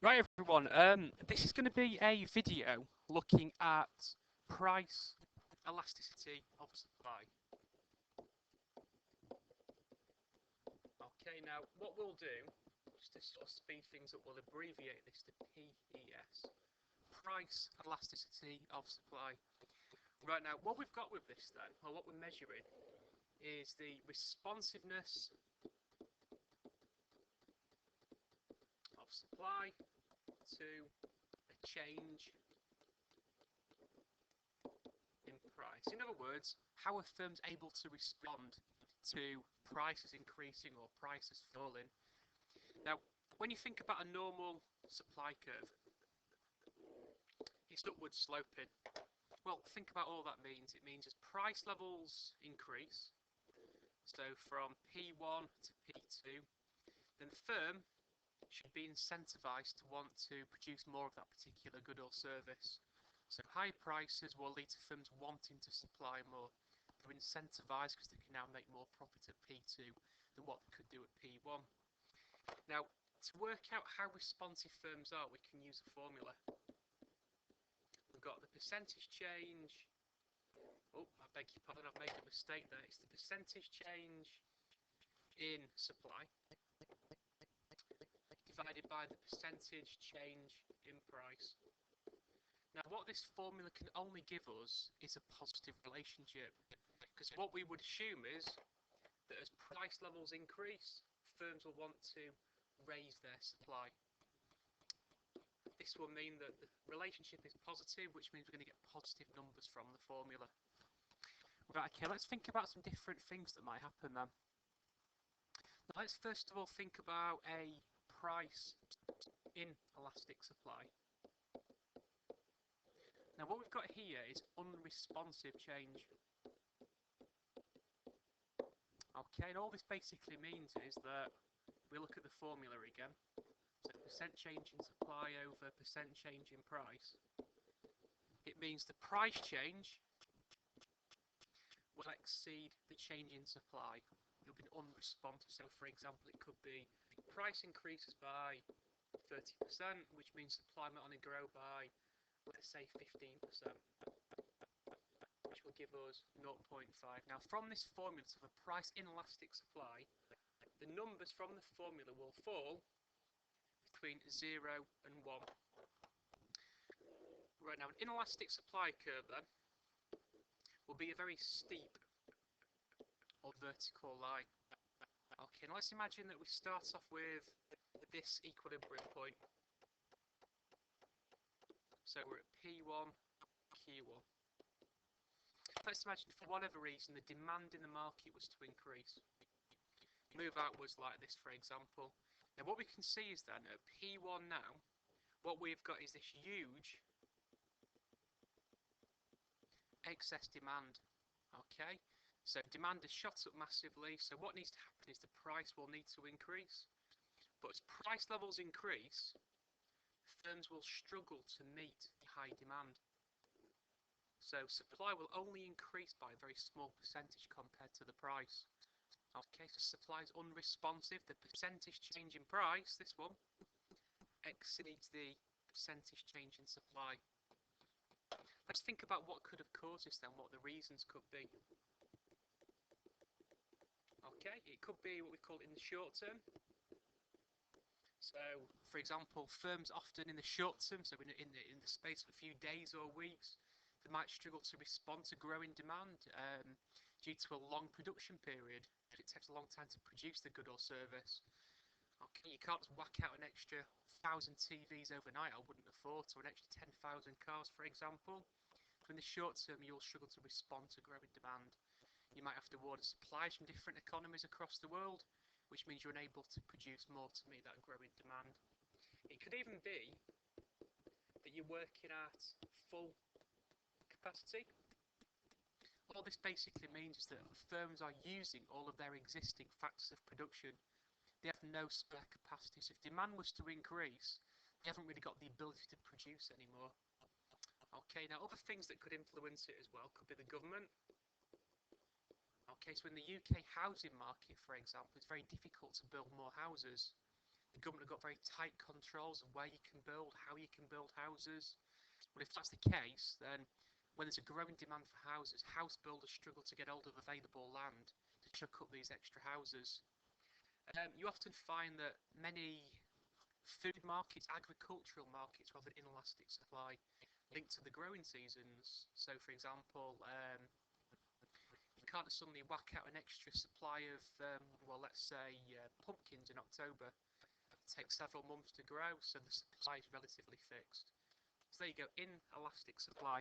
Right, everyone. This is going to be a video looking at price elasticity of supply. Okay, now what we'll do, just to sort of speed things up, we'll abbreviate this to PES. Price elasticity of supply. Right, now what we've got with this then, or what we're measuring, is the responsiveness of supply to a change in price. In other words, how are firms able to respond to prices increasing or prices falling? Now, when you think about a normal supply curve, it's upward sloping. Well, think about all that means. It means as price levels increase, so from P1 to P2, then the firm should be incentivized to want to produce more of that particular good or service. So high prices will lead to firms wanting to supply more. They're incentivized because they can now make more profit at P2 than what they could do at P1. Now, to work out how responsive firms are, we can use a formula. We've got the percentage change. Oh, I beg your pardon, I've made a mistake there. It's the percentage change in supply divided by the percentage change in price. Now, what this formula can only give us is a positive relationship, because what we would assume is that as price levels increase, firms will want to raise their supply. This will mean that the relationship is positive, which means we're going to get positive numbers from the formula. Right, okay, let's think about some different things that might happen then. Now, let's first of all think about a price in elastic supply. Now, what we've got here is unresponsive change. Okay, and all this basically means is that we look at the formula again. So percent change in supply over percent change in price. It means the price change will exceed the change in supply. It'll be unresponsive. So, for example, it could be price increases by 30%, which means supply might only grow by, let's say, 15%, which will give us 0.5. Now, from this formula of a price inelastic supply, the numbers from the formula will fall between 0 and 1. Right, now, an inelastic supply curve then will be a very steep or vertical line. Okay, now let's imagine that we start off with this equilibrium point. So we're at P1, Q1. Let's imagine for whatever reason the demand in the market was to increase. Move outwards like this, for example. Now what we can see is then at P1 now, what we've got is this huge excess demand. Okay, so demand has shot up massively, so what needs to happen is the price will need to increase. But as price levels increase, firms will struggle to meet the high demand. So supply will only increase by a very small percentage compared to the price. Okay, so supply is unresponsive. The percentage change in price, this one, exceeds the percentage change in supply. Let's think about what could have caused this then, what the reasons could be. Okay, it could be what we call in the short term. So, for example, firms often in the short term, so in the space of a few days or weeks, they might struggle to respond to growing demand due to a long production period. It takes a long time to produce the good or service. Okay, you can't just whack out an extra 1,000 TVs overnight, I wouldn't have thought, or an extra 10,000 cars, for example. So in the short term, you'll struggle to respond to growing demand. You might have to order supplies from different economies across the world, which means you're unable to produce more to meet that growing demand. It could even be that you're working at full capacity. All this basically means is that firms are using all of their existing factors of production. They have no spare capacity. So if demand was to increase, they haven't really got the ability to produce anymore. Okay, now other things that could influence it as well could be the government. Okay, so in the UK housing market, for example, it's very difficult to build more houses. The government have got very tight controls of where you can build, how you can build houses. But if that's the case, then when there's a growing demand for houses, house builders struggle to get hold of available land to chuck up these extra houses. You often find that many food markets, agricultural markets, rather than inelastic supply, linked to the growing seasons. So, for example, you can't suddenly whack out an extra supply of, well, let's say pumpkins in October. It takes several months to grow, so the supply is relatively fixed. So there you go, inelastic supply.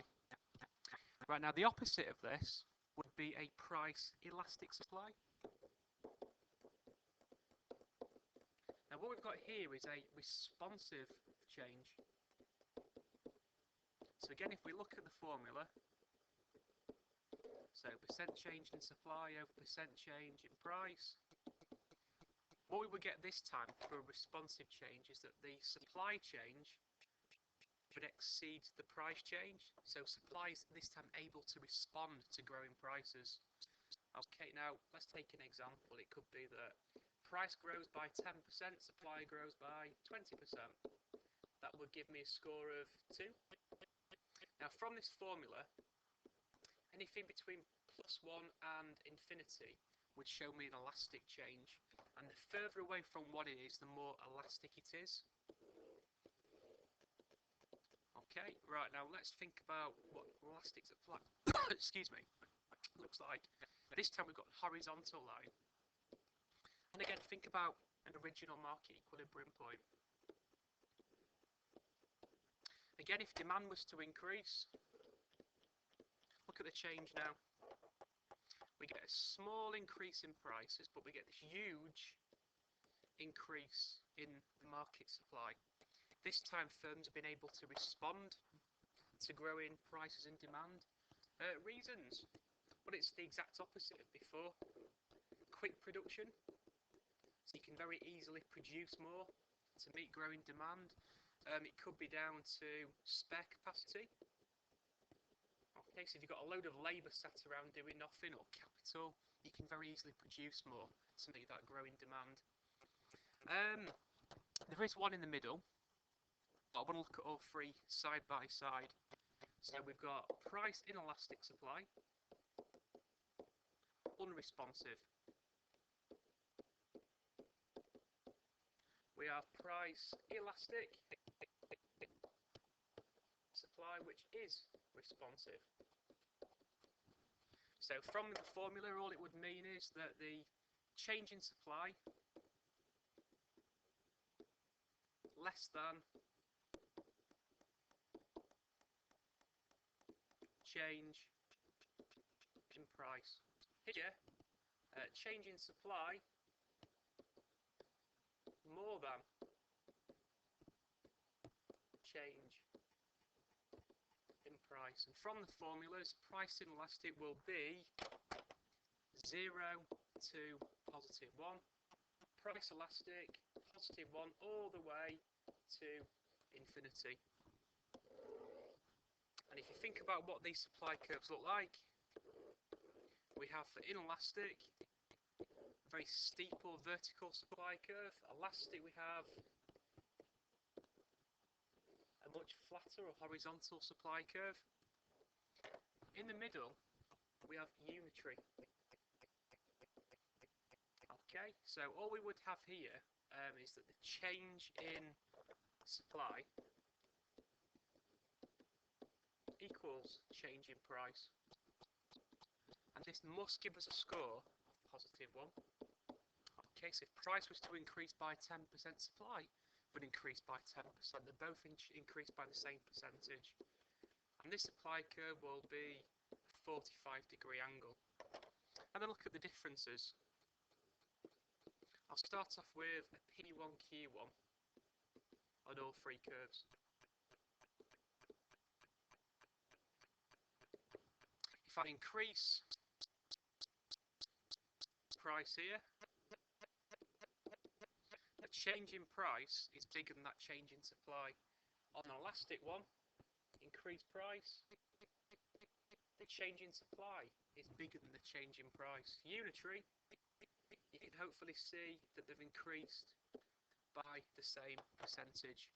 Right, now the opposite of this would be a price elastic supply. Now what we've got here is a responsive change. So again, if we look at the formula, so percent change in supply over percent change in price, what we would get this time for a responsive change is that the supply change would exceed the price change. So supply is this time able to respond to growing prices. Okay, now let's take an example. It could be that price grows by 10%, supply grows by 20%. That would give me a score of 2. Now from this formula, anything between +1 and infinity would show me an elastic change. And the further away from what it is, the more elastic it is. Okay, right, now let's think about what elastic supply excuse me, looks like. This time we've got a horizontal line. And again, think about an original market equilibrium point. Again, if demand was to increase, look at the change now. We get a small increase in prices, but we get this huge increase in the market supply. This time firms have been able to respond to growing prices and demand. Reasons, but it's the exact opposite of before. Quick production, so you can very easily produce more to meet growing demand. It could be down to spare capacity. Okay, so if you've got a load of labour sat around doing nothing, or capital, you can very easily produce more to meet that growing demand. There is one in the middle. I want to look at all three side by side. So we've got price inelastic supply, unresponsive. We have price elastic supply, which is responsive. So from the formula, all it would mean is that the change in supply less than change in price. Here, change in supply more than change in price. And from the formulas, price inelastic will be 0 to +1. Price elastic, +1 all the way to infinity. And if you think about what these supply curves look like, we have for inelastic, a very steep or vertical supply curve. Elastic, we have a much flatter or horizontal supply curve. In the middle, we have unitary. Okay, so all we would have here is that the change in supply equals change in price, and this must give us a score of +1. Okay, so if price was to increase by 10%, supply would increase by 10%. They're both increased by the same percentage, and this supply curve will be a 45-degree angle. And then look at the differences. I'll start off with a P1, Q1 on all three curves. If I increase price here, the change in price is bigger than that change in supply. On an elastic one, increase price, the change in supply is bigger than the change in price. Unitary, you can hopefully see that they've increased by the same percentage.